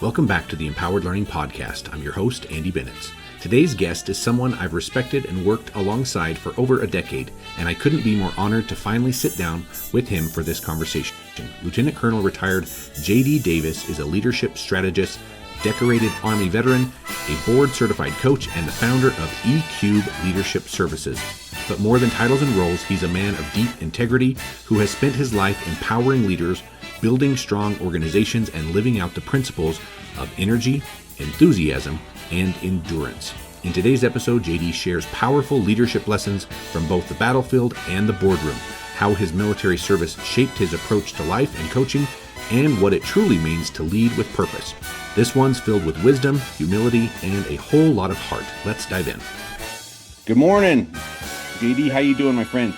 Welcome back to the Empowered Learning Podcast. I'm your host, Andy Bennetts. Today's guest is someone I've respected and worked alongside for over a decade, and I couldn't be more honored to finally sit down with him for this conversation. Lieutenant Colonel retired J.D. Davis is a leadership strategist, decorated Army veteran, a board-certified coach, and the founder of E-Cube Leadership Services. But more than titles and roles, he's a man of deep integrity who has spent his life empowering leaders, building strong organizations, and living out the principles of energy, enthusiasm, and endurance. In today's episode, JD shares powerful leadership lessons from both the battlefield and the boardroom, how his military service shaped his approach to life and coaching, and what it truly means to lead with purpose. This one's filled with wisdom, humility, and a whole lot of heart. Let's dive in. Good morning, JD. How you doing, my friend?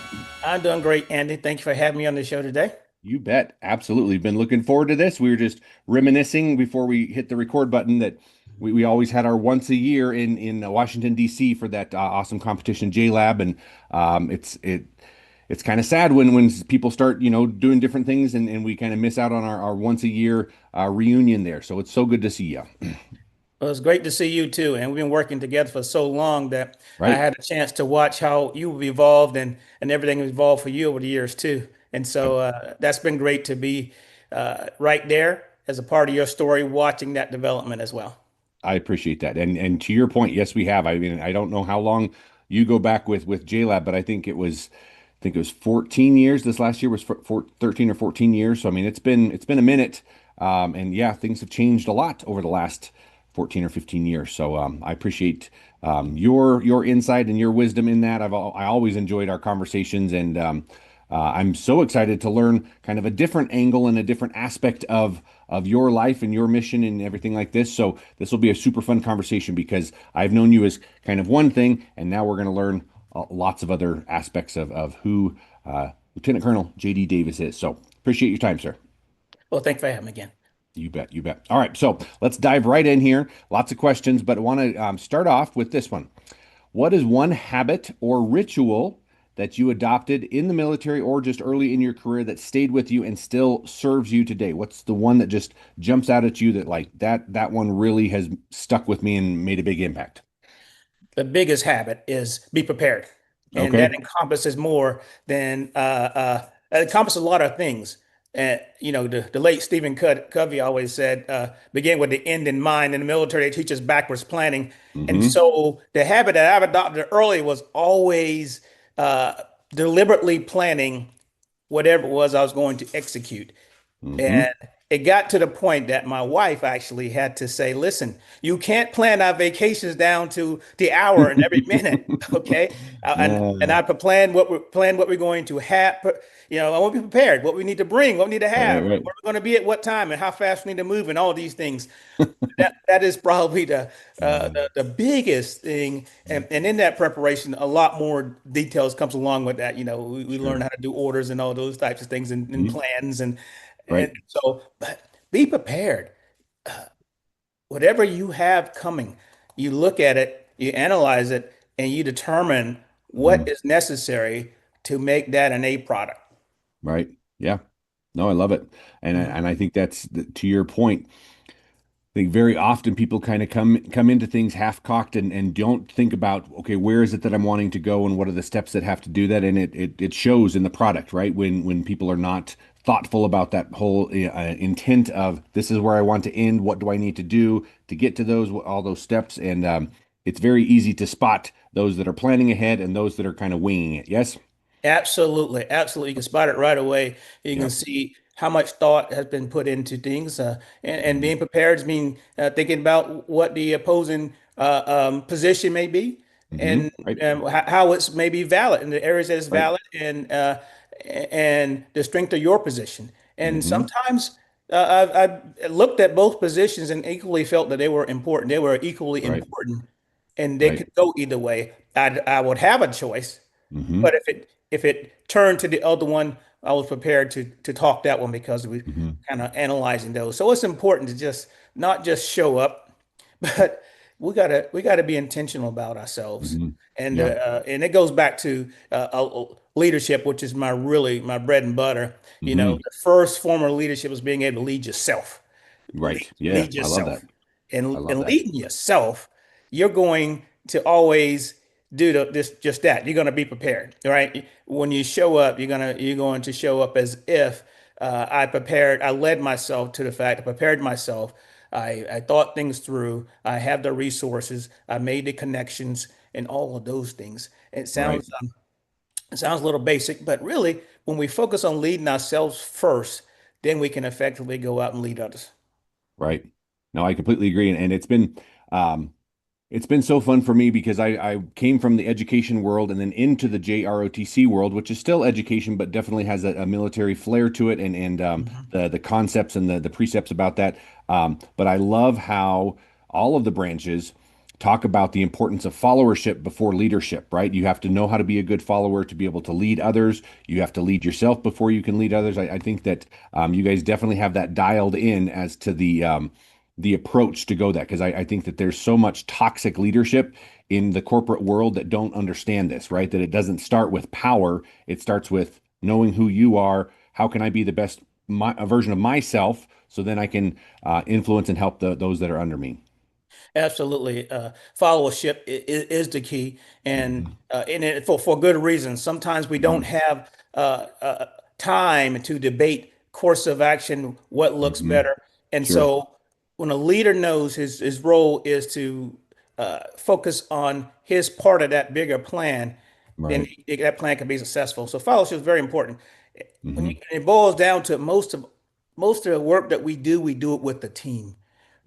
I'm doing great, Andy. Thank you for having me on the show today. You bet. Absolutely. Been looking forward to this. We were just reminiscing before we hit the record button that we always had our once a year in Washington, D.C. for that awesome competition, JLAB. And it's kind of sad when people start, doing different things and we kind of miss out on our once a year reunion there. So it's so good to see you. Well, it's great to see you too. And we've been working together for so long that I Right. had a chance to watch how you've evolved and everything has evolved for you over the years too. And so that's been great to be right there as a part of your story, watching that development as well. I appreciate that. And to your point, yes, we have. I mean, I don't know how long you go back with JLab, but I think it was 14 years. This last year was 13 or 14 years. So I mean, it's been a minute. And yeah, things have changed a lot over the last 14 or 15 years. So I appreciate your insight and your wisdom in that. I always enjoyed our conversations, and I'm so excited to learn kind of a different angle and a different aspect of your life and your mission and everything like this. So this will be a super fun conversation because I've known you as kind of one thing, and now we're going to learn lots of other aspects of who Lieutenant Colonel J.D. Davis is. So appreciate your time, sir. Well, thanks for having me again. You bet. You bet. All right. So let's dive right in here. Lots of questions, but I want to start off with this one. What is one habit or ritual that you adopted in the military or just early in your career that stayed with you and still serves you today? What's the one that just jumps out at you that like that one really has stuck with me and made a big impact? The biggest habit is be prepared. And that Okay. encompasses more than it encompasses a lot of things. And the late Covey always said, begin with the end in mind. In the military, they teach us backwards planning. And Mm-hmm. so the habit that I've adopted early was always deliberately planning whatever it was I was going to execute. Mm-hmm. And it got to the point that my wife actually had to say, listen, you can't plan our vacations down to the hour and every minute. Okay. And Uh, I plan what we're going to have. I want to be prepared, what we need to bring, what we need to right, have, right, where right. we're going to be at what time and how fast we need to move and all these things. That is probably the biggest thing. And in that preparation, a lot more details comes along with that. We learn Sure. how to do orders and all those types of things and Mhm. plans and Right. so, but be prepared. Whatever you have coming, you look at it, you analyze it, and you determine what Mhm. is necessary to make that an A product. Right. Yeah. No, I love it. Mhm. And I think to your point. I think very often people kind of come into things half-cocked and don't think about, okay, where is it that I'm wanting to go and what are the steps that have to do that? And it shows in the product, right? When people are not thoughtful about that whole intent of this is where I want to end, what do I need to do to get to those all those steps? And it's very easy to spot those that are planning ahead and those that are kind of winging it. Yes? Absolutely, absolutely. You can spot it right away. You can Yep. see how much thought has been put into things, and Mhm. being prepared means thinking about what the opposing position may be, and Right. how it's maybe valid in the areas that it's Right. valid, and the strength of your position. And Hmm. sometimes I looked at both positions and equally felt that they were important. They were equally Right. important, and they Right. could go either way. I would have a choice. Hmm. But if it turned to the other one, I was prepared to talk that one because we Hmm. kind of analyzing those. So it's important to just not just show up, but we gotta be intentional about ourselves. Hmm. Yeah. And it goes back to leadership, which is my bread and butter. Hmm. The first form of leadership is being able to lead yourself. Right. Yeah. Lead I love that. yourself. I love And that. leading yourself, you're going to always do this just that. You're going to be prepared, right? When you show up, you're going to show up as if I led myself to the fact, I prepared myself. I thought things through. I have the resources. I made the connections and all of those things. Right. It sounds a little basic, but really, when we focus on leading ourselves first, then we can effectively go out and lead others. Right. No, I completely agree. And um, it's been so fun for me because I came from the education world and then into the JROTC world, which is still education, but definitely has a military flair to it and Mhm. the concepts and the precepts about that. But I love how all of the branches talk about the importance of followership before leadership, right? You have to know how to be a good follower to be able to lead others. You have to lead yourself before you can lead others. I think that you guys definitely have that dialed in as to the approach to go that because I think that there's so much toxic leadership in the corporate world that don't understand this, right? That it doesn't start with power, it starts with knowing who you are. How can I be the best version of myself so then I can influence and help those that are under me? Absolutely. Followership is the key, and Hmm. for good reason. Sometimes we don't Hmm. have time to debate course of action, what looks Hmm. better. And Sure. so when a leader knows his role is to focus on his part of that bigger plan, then Right. that plan can be successful. So fellowship is very important. Hmm. It boils down to most of the work that we do it with the team.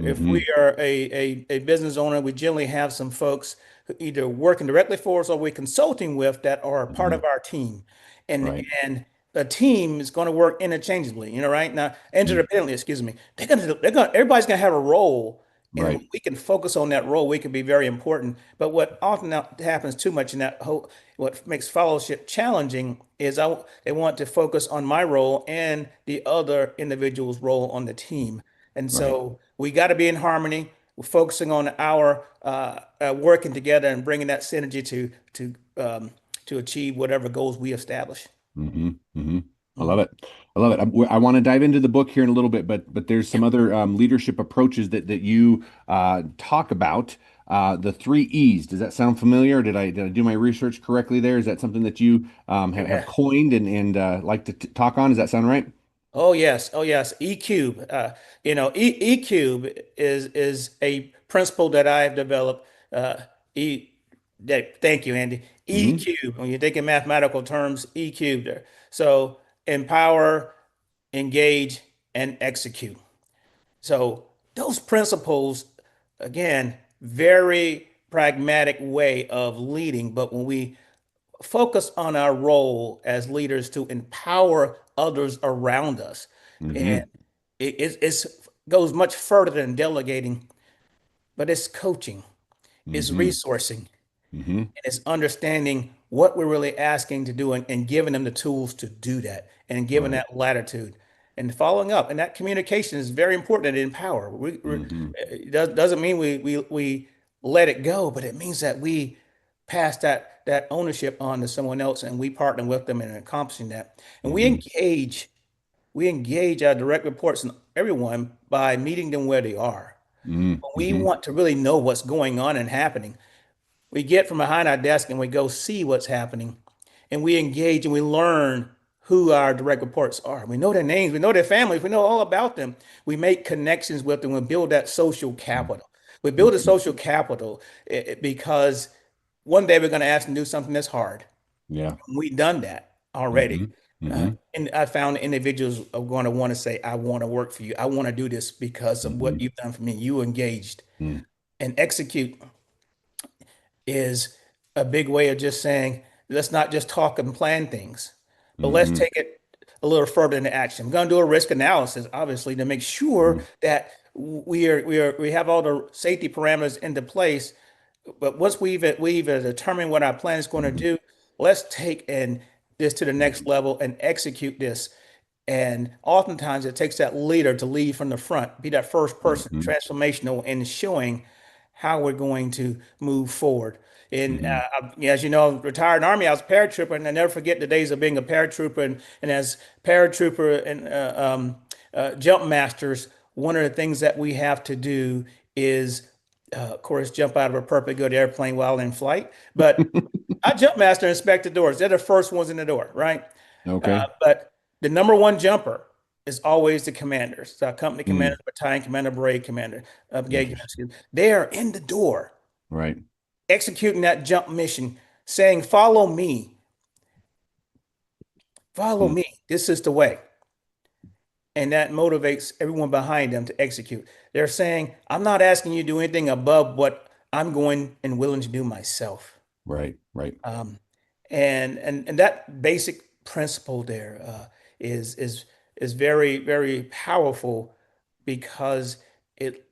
If we Hmm. are a business owner, we generally have some folks who either working directly for us or we're consulting with that are part Hmm. of our team. And Right. and a team is going to work interchangeably, right? Now, Mm. interdependently, excuse me. Everybody's gonna have a role, and when Right. we can focus on that role, we can be very important. But what often happens too much in that whole, what makes fellowship challenging is they want to focus on my role and the other individual's role on the team. And Right. so we got to be in harmony. We're focusing on our working together and bringing that synergy to achieve whatever goals we establish. Hmm. Hmm. I love Mhm. it. I love it. I want to dive into the book here in a little bit, but there's some other leadership approaches that you talk about. The three E's. Does that sound familiar? Did I do my research correctly there? Is that something that you have Yeah. coined and like to talk on? Does that sound right? Oh yes. Oh yes. E cube. E cube is a principle that I've developed. E. Thank you, Andy. E Hmm. cube. When you think in mathematical terms, E cubed. There. So empower, engage, and execute. So those principles, again, very pragmatic way of leading. But when we focus on our role as leaders to empower others around us, and Hmm. goes much further than delegating, but it's coaching, it's Hmm. resourcing, Hmm. it's understanding what we're really asking to do and giving them the tools to do that and giving Right. that latitude and following up. And that communication is very important to empower. Hmm. It doesn't mean we let it go, but it means that we pass that ownership on to someone else and we partner with them in accomplishing that. And Hmm. we engage our direct reports and everyone by meeting them where they are. We Hmm. want to really know what's going on and happening. We get from behind our desk and we go see what's happening, and we engage and we learn who our direct reports are. We know their names, we know their families, we know all about them. We make connections with them, we build that social capital. We build a Hmm. social capital because one day we're going to ask them to do something that's hard. Yeah. We've done that already. Hmm. Hmm. And I found individuals are going to want to say, I want to work for you. I want to do this because of what Hmm. you've done for me. You engaged and execute is a big way of just saying, let's not just talk and plan things, but let's Hmm. take it a little further into action. We're going to do a risk analysis, obviously, to make sure that we have all the safety parameters into place. But once we've determined what our plan is going to Hmm. do, let's take this to the next level and execute this. And oftentimes it takes that leader to lead from the front, be that first person, Hmm. transformational in showing how we're going to move forward. And Hmm. as you know, retired Army, I was a paratrooper, and I never forget the days of being a paratrooper. And as paratrooper and jump masters, one of the things that we have to do is, of course, jump out of a perfect good airplane while in flight. But our jump master inspect the doors. They're the first ones in the door, right? Okay. But the number one jumper is always the commanders, the company commander, Mm, battalion commander, brigade commander, brigade commander. interesting. Excuse me. They are in the door Right. executing that jump mission, saying, "Follow me, follow Mm, me. This is the way." And that motivates everyone behind them to execute. They're saying, "I'm not asking you to do anything above what I'm going and willing to do myself." right. Right. Um, and that basic principle there is very very powerful because it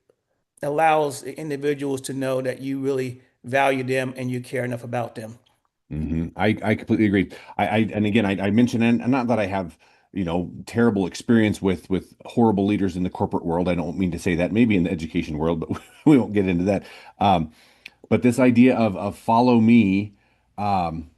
allows the individuals to know that you really value them and you care enough about them. I completely agree. And again, I mentioned, and not that I have, terrible experience with horrible leaders in the corporate world. I don't mean to say that. Maybe in the education world, but we won't get into that. Um, but this idea of follow me, um,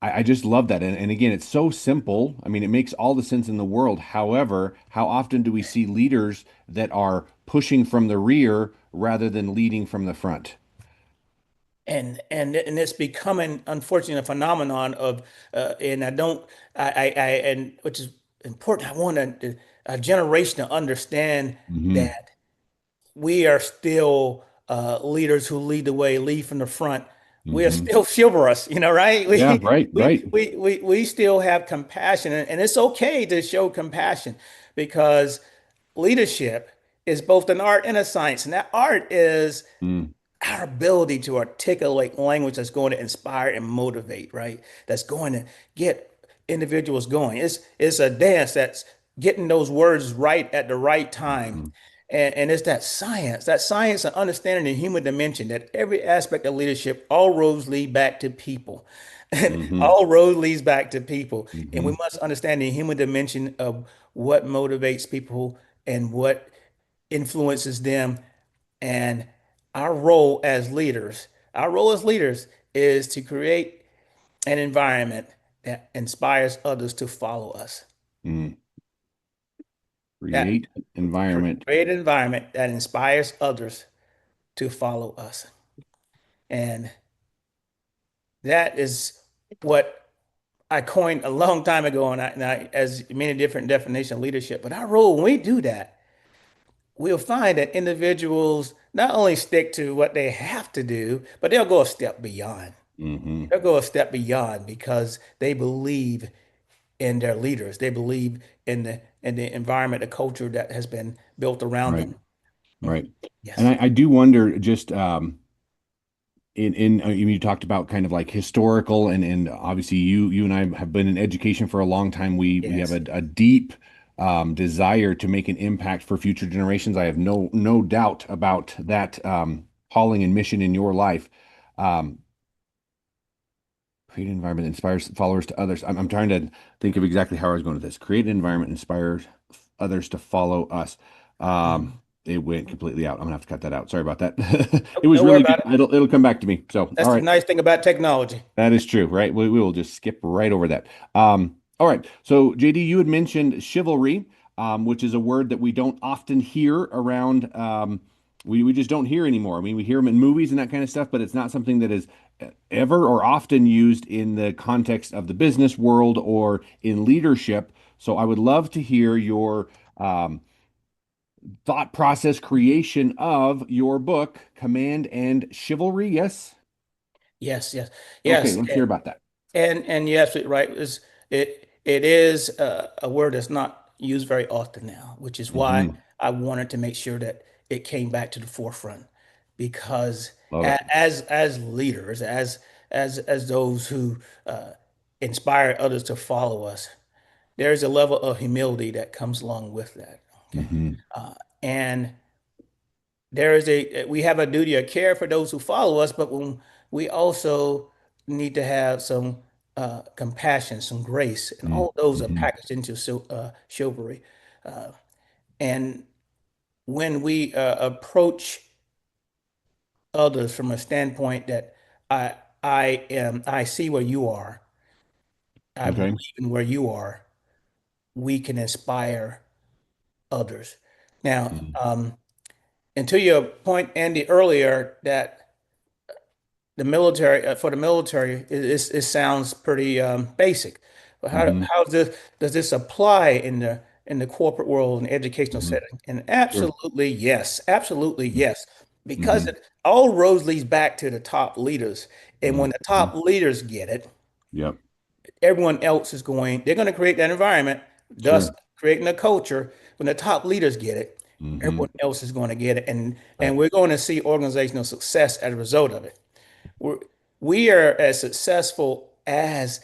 I just love that. And again, it's so simple. I mean, it makes all the sense in the world. However, how often do we see leaders that are pushing from the rear rather than leading from the front? And it's becoming unfortunately a phenomenon of and I don't I and which is important. I want a generation to understand Hmm. that we are still leaders who lead the way, lead from the front. We are Hmm. still chivalrous, right? Yeah, right, right. We still have compassion, and it's okay to show compassion because leadership is both an art and a science, and that art is Mm, our ability to articulate language that's going to inspire and motivate, right? That's going to get individuals going. It's a dance that's getting those words right at the right time. mhm, And it's that science and understanding the human dimension that every aspect of leadership, all roads lead back to people. mhm, All road leads back to people. And we mhm, must understand the human dimension of what motivates people and what influences them and our role as leaders is to create an environment that inspires others to follow us. mm. That Create environment. create an environment that inspires others to follow us. And that is what I coined a long time ago, and I as many different definitions of leadership. But our role, when we do that, we'll find that individuals not only stick to what they have to do, but they'll go a step beyond. Hmm. They'll go a step beyond because they believe in their leaders. They believe in the environment, the culture that has been built around Right, them. Mhm. right. And Yes. I do wonder just you talked about kind of like historical and obviously you and I have been in education for a long time. We have Yes. a deep desire to make an impact for future generations. I have no doubt about that calling and mission in your life. Um, Create an environment that inspires followers to others. I'm trying to think of exactly how I was going with this. Create an environment that inspires others to follow us. Mhm. It went completely out. I'm gonna have to cut that out. Sorry about that. It Nope, was don't worry really about good. it. It'll come back to me. So, That's all the right. nice thing about technology. That is true, right? We will just skip right over that. All right. So, JD, you had mentioned chivalry, which is a word that we don't often hear around. We just don't hear anymore. I mean, we hear them in movies and that kind of stuff, but it's not something that is ever or often used in the context of the business world or in leadership. So, I would love to hear your thought process creation of your book, Command and Chivalry. Yes. Yes, yes, Okay, yes. let's hear about that. And yes, right. It is a word that's not used very often now, which is why Hmm. I wanted to make sure that it came back to the forefront. Because Love it. as leaders, as those who uh, inspire others to follow us, there's a level of humility that comes along with that. Okay, Hmm. and there is a we have a duty of care for those who follow us, but when we also need to have some compassion, some grace, and all those are Mm-hmm. packaged into chivalry. Uh, and when we approach others from a standpoint that I I see where you are, I Okay. believe in where you are, we can inspire others. Now, Mhm. and to your point, Andy, earlier, that the military for the military, it sounds pretty basic. But Mhm. how does this apply in the corporate world and educational Mhm. setting? And Sure. absolutely yes, because Mhm. it all roads leads back to the top leaders, and when the Mhm. top leaders get it, Yep. everyone else is going. They're going to create that environment, thus Sure. creating a culture. When the top leaders get it, Mhm. everyone else is going to get it, and Right. we're going to see organizational success as a result of it. We're, we are as successful as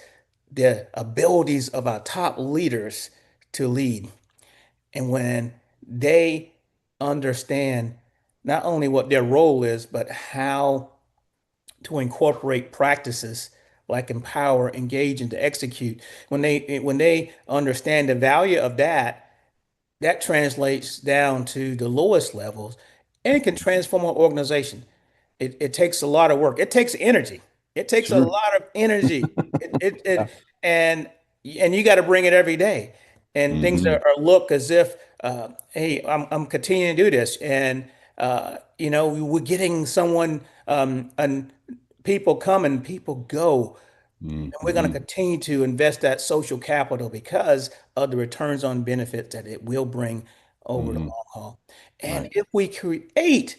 the abilities of our top leaders to lead. And when they understand not only what their role is, but how to incorporate practices like empower, engage, and to execute. When they understand the value of that, that translates down to the lowest levels and it can transform an organization. It takes a lot of work. It takes energy. It takes a Sure. lot of energy. It, it, Yeah. it and and you got to bring it every day. And things Mhm. are look as if, hey, I'm continuing to do this, and we're getting someone, and people come and people go, and we're going to Mhm. continue to invest that social capital because of the returns on benefits that it will bring over the Mhm. long haul. And Right. if we create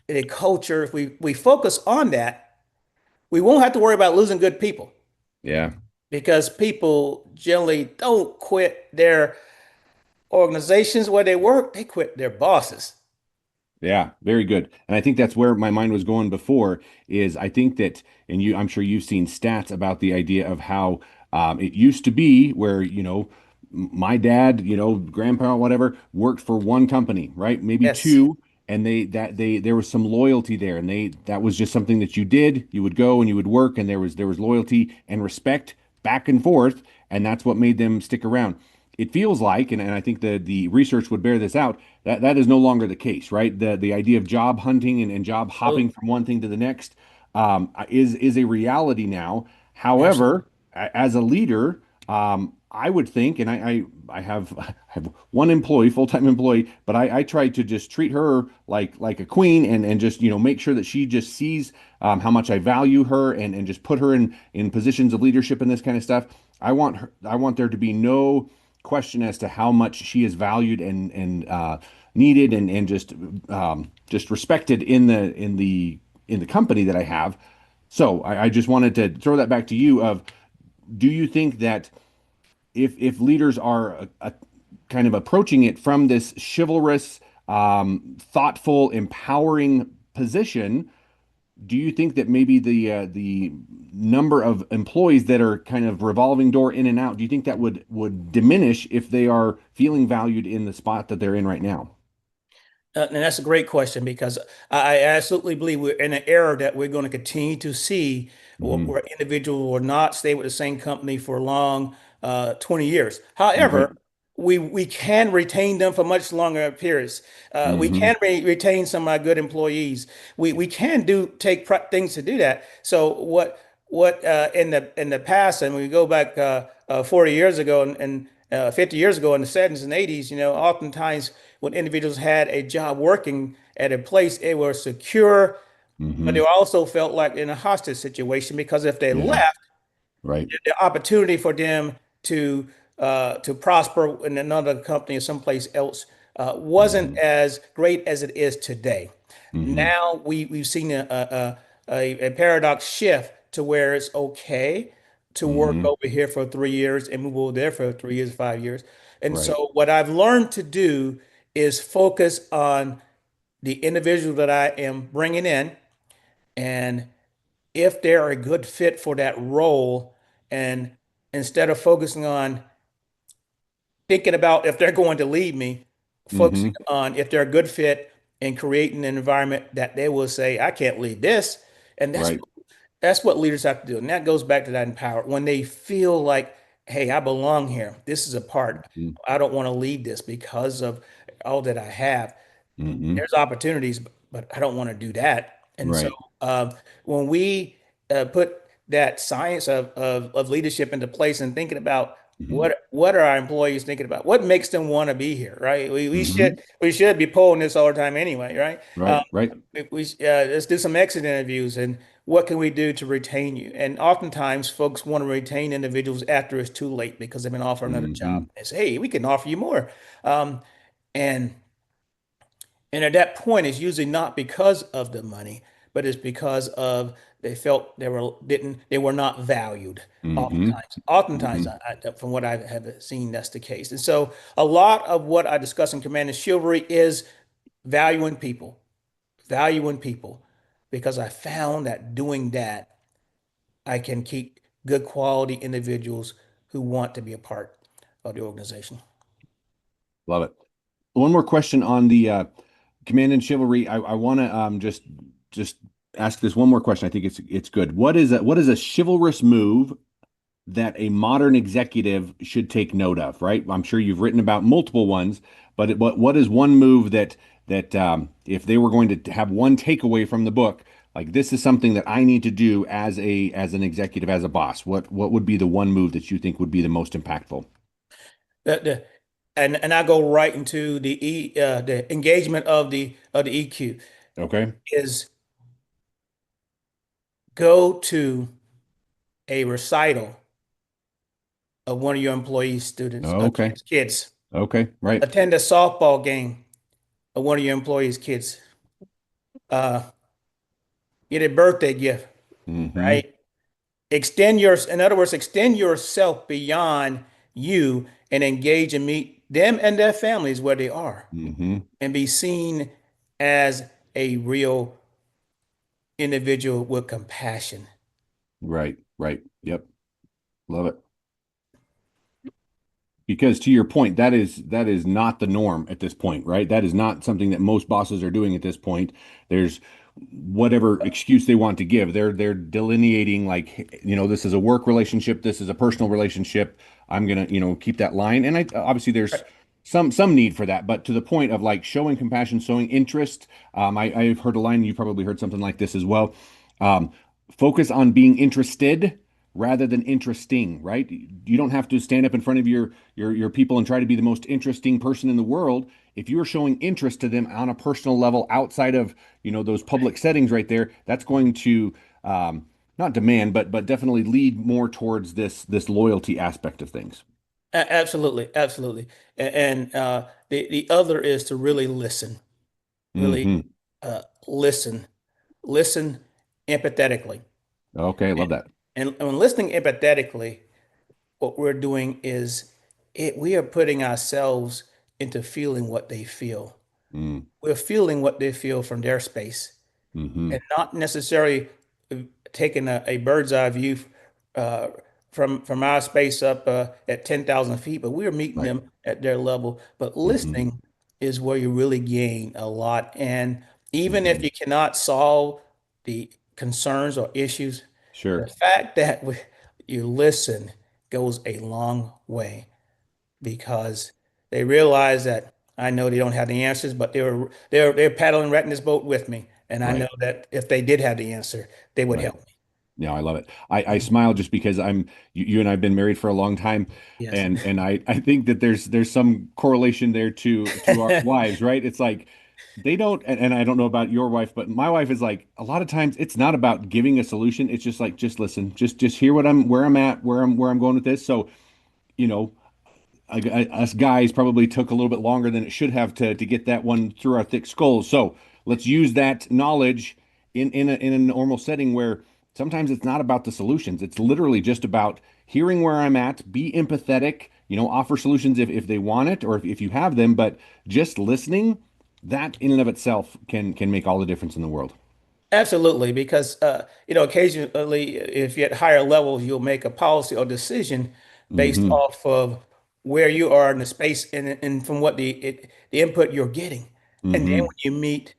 a culture, if we focus on that, we won't have to worry about losing good people Yeah. because people generally don't quit their organizations where they work, they quit their bosses. Yeah, very good. And I think that's where my mind was going before is I think that, and I'm sure you've seen stats about the idea of how it used to be where, my dad, grandpa, whatever, worked for one company, right? Maybe Yes. two, and there was some loyalty there, and that was just something that you did. You would go and you would work, and there was loyalty and respect back and forth, and that's what made them stick around. It feels like, and I think the research would bear this out, that is no longer the case, right? The idea of job hunting and job hopping Absolutely. from one thing to the next is a reality now. Absolutely. However, as a leader, I would think, and I have one employee, full-time employee, but I try to just treat her like a queen and just make sure that she just sees how much I value her and just put her in positions of leadership and this kind of stuff. I want there to be no question as to how much she is valued and needed and just respected in the company that I have. So I just wanted to throw that back to you of do you think that if leaders are kind of approaching it from this chivalrous, thoughtful, empowering position, do you think that maybe the number of employees that are kind of revolving door in and out, do you think that would diminish if they are feeling valued in the spot that they're in right now? And that's a great question because I absolutely believe we're in an era that we're going to continue to see Hmm. where individuals will not stay with the same company for long, 20 years. Right. However, we can retain them for much longer periods. We Hmm. can retain some of our good employees. We can take things to do that. So what in the past, and we go back 40 years ago and 50 years ago in the 70s and 80s, oftentimes when individuals had a job working at a place, it was secure, but they Hmm. also felt like in a hostage situation because if they Yeah. left, Right. the opportunity for them to prosper in another company or someplace else wasn't Hmm. as great as it is today. Hmm. Now we've seen a paradox shift to where it's okay to work Hmm. over here for 3 years and move over there for 3 years, 5 years. And Right. so what I've learned to do is focus on the individual that I am bringing in, and if they're a good fit for that role, and instead of focusing on thinking about if they're going to leave me, focusing Hmm. on if they're a good fit and creating an environment that they will say, I can't leave this. And Right. that's what leaders have to do. And that goes back to that empower. When they feel like, hey, I belong here. This is a part. I don't want to leave this because of all that I have. Hmm. There's opportunities, but I don't want to do that. And so Right. um, when we put that science of leadership into place and thinking about Hmm. what are our employees thinking about? What makes them want to be here, right? Hmm. We should be polling this all the time anyway, right? Right, right. If we let's do some exit interviews and what can we do to retain you? And oftentimes, folks want to retain individuals after it's too late because they've been offered another job. Hmm. They say, "Hey, we can offer you more," and and at that point, it's usually not because of the money, but it's because of they felt they were not valued. Hmm. Oftentimes, Hmm. from what I have seen, that's the case. And so, a lot of what I discuss in Command and Chivalry is valuing people, valuing people, because I found that doing that, I can keep good quality individuals who want to be a part of the organization. Love it. One more question on the command and chivalry. I want to just ask this one more question. I think it's good. What is a chivalrous move that a modern executive should take note of? Right. I'm sure you've written about multiple ones, but what is one move that if they were going to have one takeaway from the book, like this is something that I need to do as an executive, as a boss. What would be the one move that you think would be the most impactful? The, and I go right into the engagement of the EQ Okay. is go to a recital of one of your employees' students, Okay. kids. Okay. Right. Attend a softball game of one of your employees' kids. Uh, get a birthday gift, Hmm. right? In other words, extend yourself beyond you and engage and meet them and their families where they are Hmm. and be seen as a real individual with compassion. Right. Right. Yep. Love it. Because to your point, that is not the norm at this point, right? That is not something that most bosses are doing at this point. There's whatever excuse they want to give. They're delineating like, this is a work relationship, this is a personal relationship. I'm gonna, keep that line. And I obviously there's some need for that, but to the point of like showing compassion, showing interest. I've heard a line, you probably heard something like this as well. Um, Focus on being interested rather than interesting, right? You don't have to stand up in front of your people and try to be the most interesting person in the world. If you're showing interest to them on a personal level outside of, those public settings right there, that's going to not demand, but definitely lead more towards this loyalty aspect of things. Absolutely, absolutely. And the other is to really listen, really Hmm. listen, listen empathetically. Okay, love that. And when listening empathetically, what we're doing is we are putting ourselves into feeling what they feel. Mm. We're feeling what they feel from their space Hmm. and not necessarily taking a bird's eye view uh, from our space up at 10,000 feet, but we're meeting Right. them at their level. But Hmm. listening is where you really gain a lot. And even if Hmm. you cannot solve the concerns or issues, the Sure. fact that you listen goes a long way because they realize that I know they don't have the answers, but they're paddling right in this boat with me, and I know Right. that if they did have the answer, they would Right. help me. Yeah, I love it. I smile just because you and I've been married for a long time, Yes. and I think that there's some correlation there to our wives, right? It's like they don't, and I don't know about your wife, but my wife is like a lot of times it's not about giving a solution. It's just like just listen, just hear where I'm at, where I'm going with this. So, you know, us guys probably took a little bit longer than it should have to get that one through our thick skulls. So let's use that knowledge in a normal setting where sometimes it's not about the solutions. It's literally just about hearing where I'm at, be empathetic, offer solutions if they want it or if you have them, but just listening, that in and of itself can make all the difference in the world. Absolutely, because occasionally, if you're at higher levels, you'll make a policy or decision based Hmm. off of where you are in the space and from what the input you're getting. And then Hmm. when you meet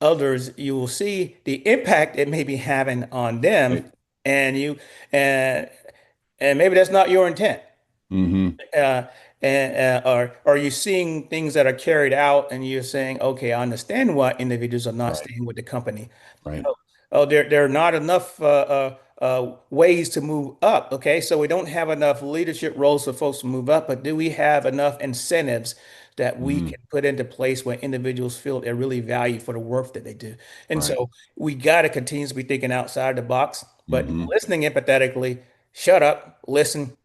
others, you will see the impact it may be having on them, Right. and you and and maybe that's not your intent. Hmm. Uh, or are you seeing things that are carried out, and you're saying, okay, I understand why individuals are not Right. staying with the company. Right. Oh, there are not enough. ways to move up. Okay, so we don't have enough leadership roles for folks to move up, but do we have enough incentives that we Mm, can put into place where individuals feel they're really valued for the work that they do? And right. so we got to continue to be thinking outside the box, but Hmm. listening empathetically, shut up, listen,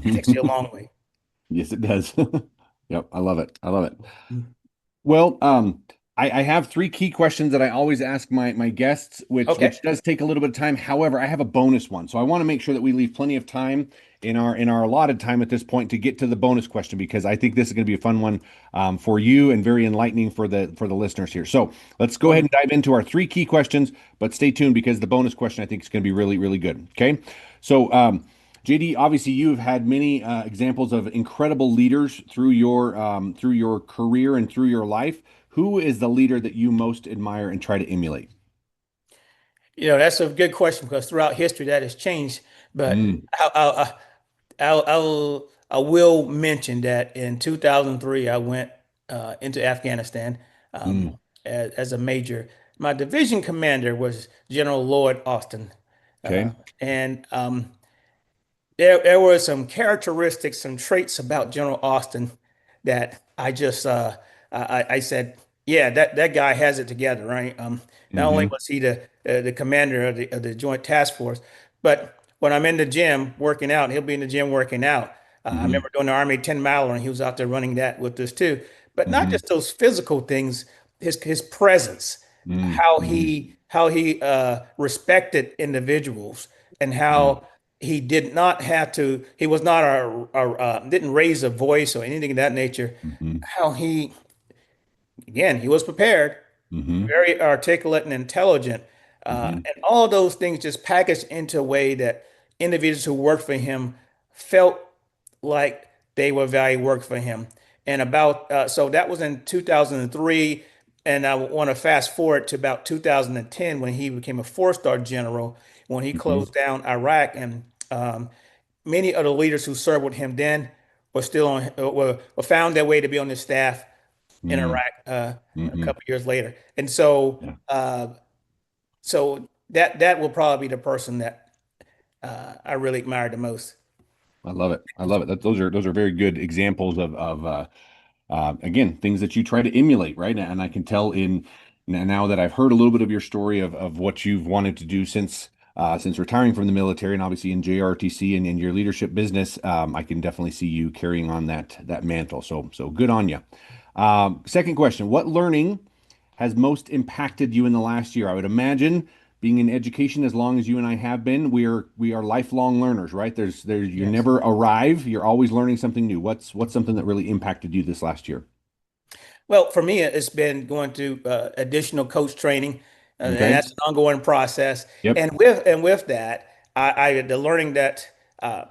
it takes you a Hmm. long way. Yes, it does. Yep, I love it. I love it. Mm. Well, I have three key questions that I always ask my guests, which Okay. does take a little bit of time. However, I have a bonus one, so I want to make sure that we leave plenty of time in our allotted time at this point to get to the bonus question because I think this is going to be a fun one for you and very enlightening for the listeners here. So let's go ahead and dive into our three key questions, but stay tuned because the bonus question I think is going to be really really good. Okay, so JD, obviously you've had many examples of incredible leaders through your career and through your life. Who is the leader that you most admire and try to emulate? That's a good question because throughout history that has changed. But Mm, I will mention that in 2003, I went into Afghanistan mm, as a major. My division commander was General Lloyd Austin. Uh, okay. and there were some characteristics, some traits about General Austin that I said, yeah, that guy has it together, right? Not only Mm-hmm, was he the commander of the Joint Task Force, but when I'm in the gym working out, he'll be in the gym working out. I mm-hmm, remember doing the Army 10 miler, and he was out there running that with us too. But not mm-hmm, just those physical things, his presence, mm-hmm, how he respected individuals, and mm-hmm, how he did not have to, he was not didn't raise a voice or anything of that nature. mm-hmm, How he, again, he was prepared, mm-hmm, very articulate and intelligent, mm-hmm, and all those things just packaged into a way that individuals who worked for him felt like they were value work for him. And so that was in 2003. And I want to fast forward to about 2010 when he became a four-star general, when he mm-hmm, closed down Iraq. And many of the leaders who served with him then were still on, were found their way to be on the staff in mm-hmm, Iraq a mm-hmm. couple of years later. And so, Yeah, that will probably be the person that I really admired the most. I love it. I love it. Those are very good examples of again, things that you try to emulate, right? And I can tell now that I've heard a little bit of your story of what you've wanted to do since retiring from the military and obviously in JRTC and in your leadership business, I can definitely see you carrying on that mantle. So good on you. Second question, what learning has most impacted you in the last year? I would imagine being in education as long as you and I have been, we are lifelong learners, right? There's you Yes. never arrive. You're always learning something new. What's something that really impacted you this last year? Well, for me, it's been going to additional coach training, and Okay. that's an ongoing process. Yep. And with that, the learning that uh,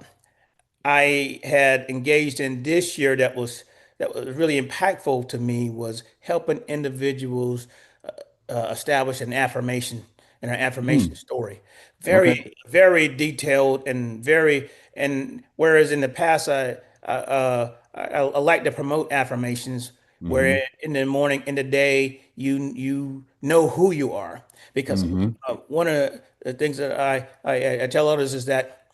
I had engaged in this year that was really impactful to me was helping individuals establish an affirmation and an affirmation Mm, story. okay. Very, very detailed and whereas in the past I like to promote affirmations Mm-hmm. where in the morning, in the day, you know who you are. Because Mm-hmm. one of the things that I tell others is that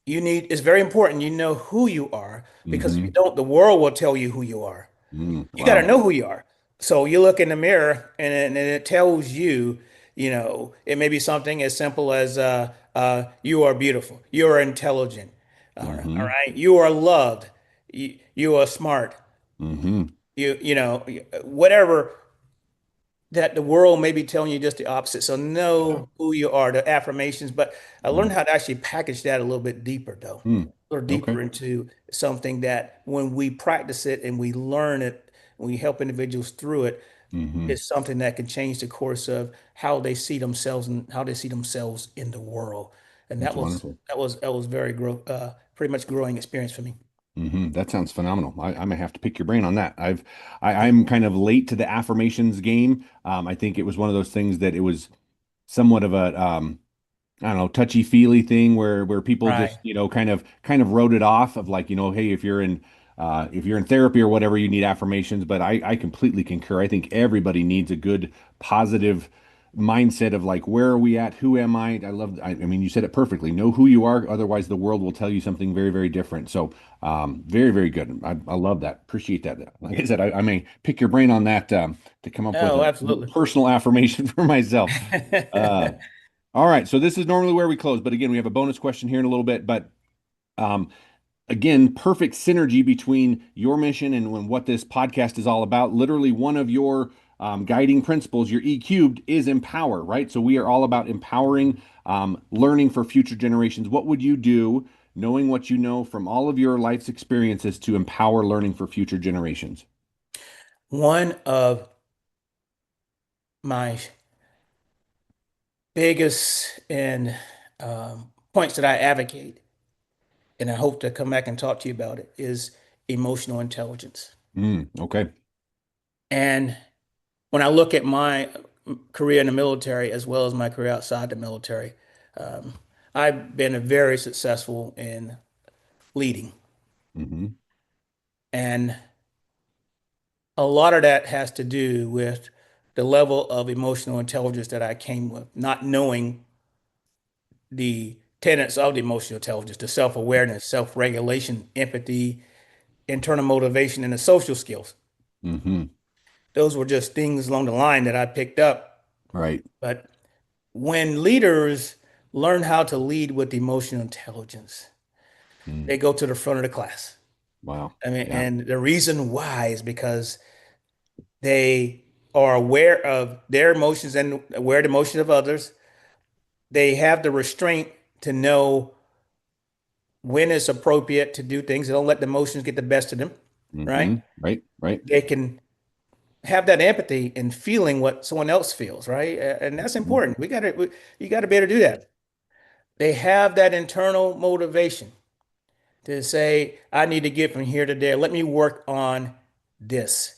it's very important you know who you are, because if you Mm-hmm. don't, the world will tell you who you are. Mm, You got to wow. know who you are. So you look in the mirror and it tells you, it may be something as simple as you are beautiful, you are intelligent, all Mm-hmm. right, you are loved, you are smart, Mm-hmm. whatever that the world may be telling you just the opposite. So Yeah. know who you are, the affirmations. But I learned how to actually package that a little bit deeper, though, Mm. a little Okay. deeper into something that when we practice it and we learn it, we help individuals through it, Mm-hmm. it's something that can change the course of how they see themselves and how they see themselves in the world. And That's wonderful. that was very pretty much growing experience for me. Hmm. That sounds phenomenal. I may have to pick your brain on that. I'm kind of late to the affirmations game. I think it was one of those things that it was somewhat of a I don't know, touchy feely thing where people just, Right. kind of wrote it off of like, hey, if you're in therapy or whatever, you need affirmations. But I completely concur. I think everybody needs a good positive mindset of like, where are we at? Who am I? I mean, you said it perfectly. Know who you are. Otherwise, the world will tell you something very, very different. So, very, very good. I love that. Appreciate that. Like I said, I may pick your brain on that, to come up with Oh, a absolutely. personal affirmation for myself. Uh, all right. So this is normally where we close, but again, we have a bonus question here in a little bit, but, um, again, perfect synergy between your mission and what this podcast is all about. Literally, one of your guiding principles, your E cubed, is empower, right? So we are all about empowering, learning for future generations. What would you do, knowing what you know from all of your life's experiences, to empower learning for future generations? One of my biggest and points that I advocate, and I hope to come back and talk to you about it, is emotional intelligence. Okay. And when I look at my career in the military as well as my career outside the military, um, I've been very successful in leading. Hmm. And a lot of that has to do with the level of emotional intelligence that I came with, not knowing the tenets of the emotional intelligence, the self-awareness, self-regulation, empathy, internal motivation, and the social skills. Hmm. Those were just things along the line that I picked up. Right. But when leaders learn how to lead with emotional intelligence, Mm. they go to the front of the class. Wow. I mean, Yeah. and the reason why is because they are aware of their emotions and aware of the emotions of others. They have the restraint to know when it's appropriate to do things. They don't let the emotions get the best of them, right? Right. Right. They can have that empathy and feeling what someone else feels, right? And that's Mhm. important. You got to be able to do that. They have that internal motivation to say, I need to get from here to there. Let me work on this.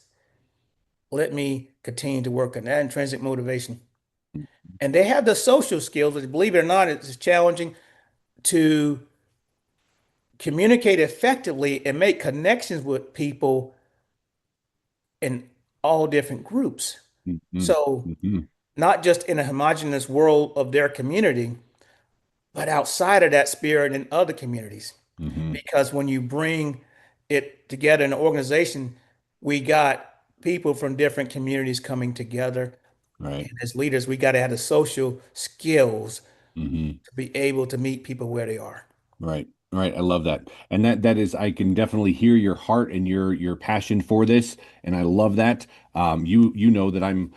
Let me continue to work on that intrinsic motivation. And they have the social skills, which, believe it or not, it's challenging to communicate effectively and make connections with people in all different groups. Mhm. So, Mhm. not just in a homogenous world of their community, but outside of that spirit in other communities. Mhm. Because when you bring it together in an organization, we got people from different communities coming together. Right. And as leaders, we got to have the social skills Mhm. to be able to meet people where they are. Right. Right. I love that. And that is, I can definitely hear your heart and your passion for this. And I love that. You know that I'm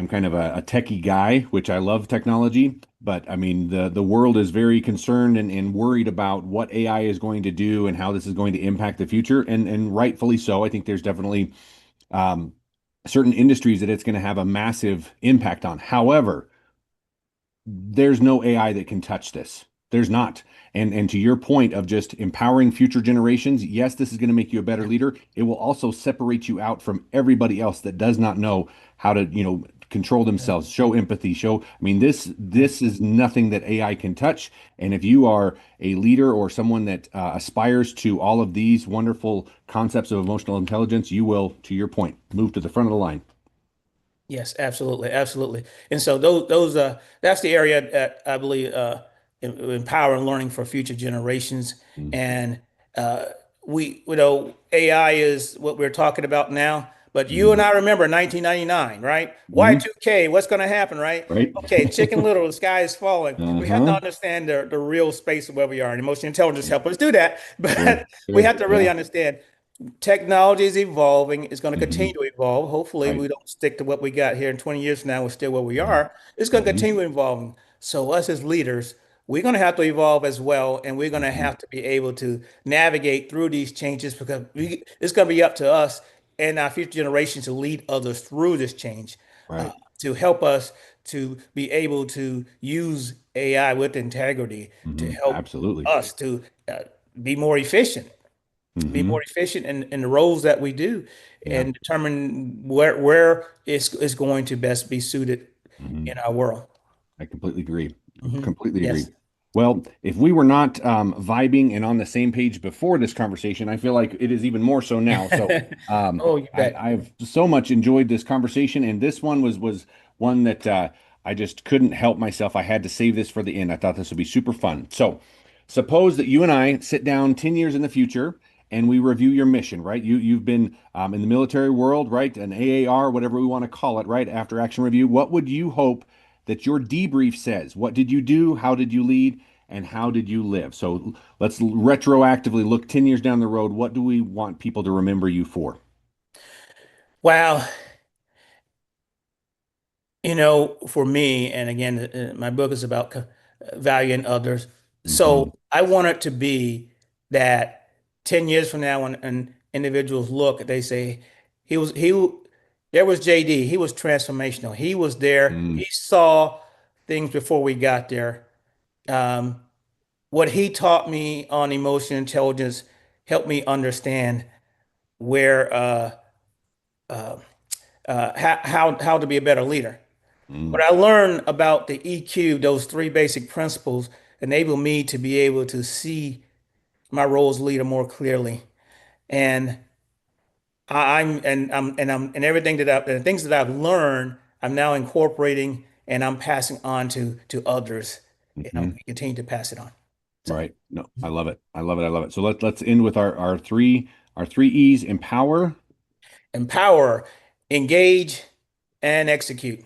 kind of a techie guy, which I love technology, but I mean the world is very concerned and worried about what AI is going to do and how this is going to impact the future. And rightfully so. I think there's definitely, um, certain industries that it's going to have a massive impact on. However, there's no AI that can touch this. There's not. And to your point of just empowering future generations, yes, this is going to make you a better leader. It will also separate you out from everybody else that does not know how to, control themselves, show empathy, show. I mean, this is nothing that AI can touch. And if you are a leader or someone that aspires to all of these wonderful concepts of emotional intelligence, you will, to your point, move to the front of the line. Yes, absolutely, absolutely. And so those that's the area that I believe empower and learning for future generations. And uh, AI is what we're talking about now. But you and Mm-hmm. I remember 1999, right? Mm-hmm. Y2K, what's going to happen, right? Right. Okay, Chicken Little, the sky is falling. We have to Uh-huh. understand the real space of where we are, and emotional intelligence help us do that. Sure, But we sure. have to really Yeah. understand technology is evolving. It's going to Hmm. continue to evolve. Hopefully, Right. we don't stick to what we got here in 20 years from now. We're still where we Hmm. are. It's going to Hmm. continue evolving. So, us as leaders, we're going to have to evolve as well. And we're going to Hmm. have to be able to navigate through these changes because it's going to be up to us and our future generations to lead others through this change, uh, Right. to help us to be able to use AI with integrity to Hmm. help Absolutely. us to be more efficient, Hmm. in the roles that we do, Yeah. and determine where is going to best be suited Hmm. in our world. I completely agree. Completely agree. Yes. Well, if we were not vibing and on the same page before this conversation, I feel like it is even more so now. So, Oh, you bet. I've so much enjoyed this conversation, and this one was one that I just couldn't help myself. I had to save this for the end. I thought this would be super fun. So, suppose that you and I sit down 10 years in the future and we review your mission, right? You've been in the military world, right? An AAR, whatever we want to call it, right? After action review. What would you hope that your debrief says? What did you do? How did you lead? And how did you live? So let's retroactively look 10 years down the road. What do we want people to remember you for? Wow. For me, and again, my book is about valuing others. Hmm. So I want it to be that 10 years from now, when individuals look, they say, there was JD. He was transformational. He was there. Mm, He saw things before we got there. Um, what he taught me on emotional intelligence helped me understand where how to be a better leader. What mm, I learned about the EQ, those three basic principles, enable me to be able to see my role as leader more clearly. And I'm everything the things that I've learned, I'm now incorporating and I'm passing on to others. hmm. Continue to pass it on. So Right. No, I love it. I love it. I love it. So let's end with our three E's: empower empower, engage, and execute.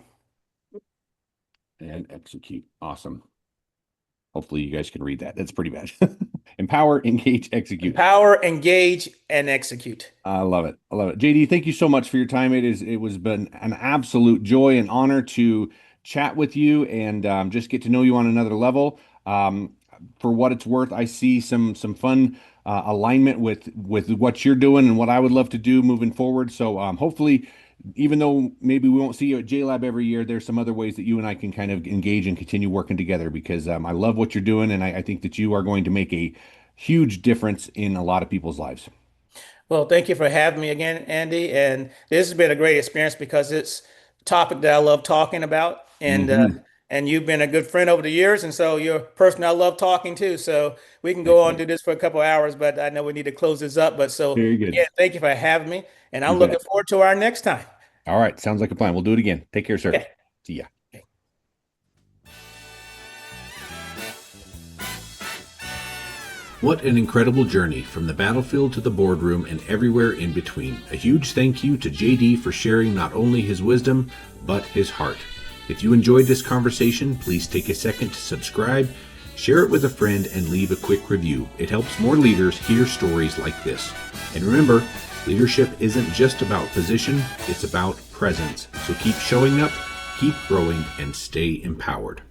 and execute. Awesome. Hopefully you guys can read that. That's pretty bad. Empower, engage, execute. Empower, engage, and execute. I love it. I love it. JD, thank you so much for your time. It was been an absolute joy and honor to chat with you and just get to know you on another level. For what it's worth, I see some fun alignment with what you're doing and what I would love to do moving forward. So hopefully, even though maybe we won't see you at JLAB every year, there's some other ways that you and I can kind of engage and continue working together because I love what you're doing and I think that you are going to make a huge difference in a lot of people's lives. Well, thank you for having me again, Andy. And this has been a great experience because it's a topic that I love talking about, Hmm. and you've been a good friend over the years, and so you're a person I love talking to. So we can go on and Excellent. do this for a couple of hours, but I know we need to close this up. But so Very again, good. thank you for having me, and You I'm looking bet. forward to our next time. All right. Sounds like a plan. We'll do it again. Take care, sir. Okay. See ya. Okay. What an incredible journey from the battlefield to the boardroom and everywhere in between. A huge thank you to JD for sharing not only his wisdom, but his heart. If you enjoyed this conversation, please take a second to subscribe, share it with a friend, and leave a quick review. It helps more leaders hear stories like this. And remember, leadership isn't just about position, it's about presence. So keep showing up, keep growing, and stay empowered.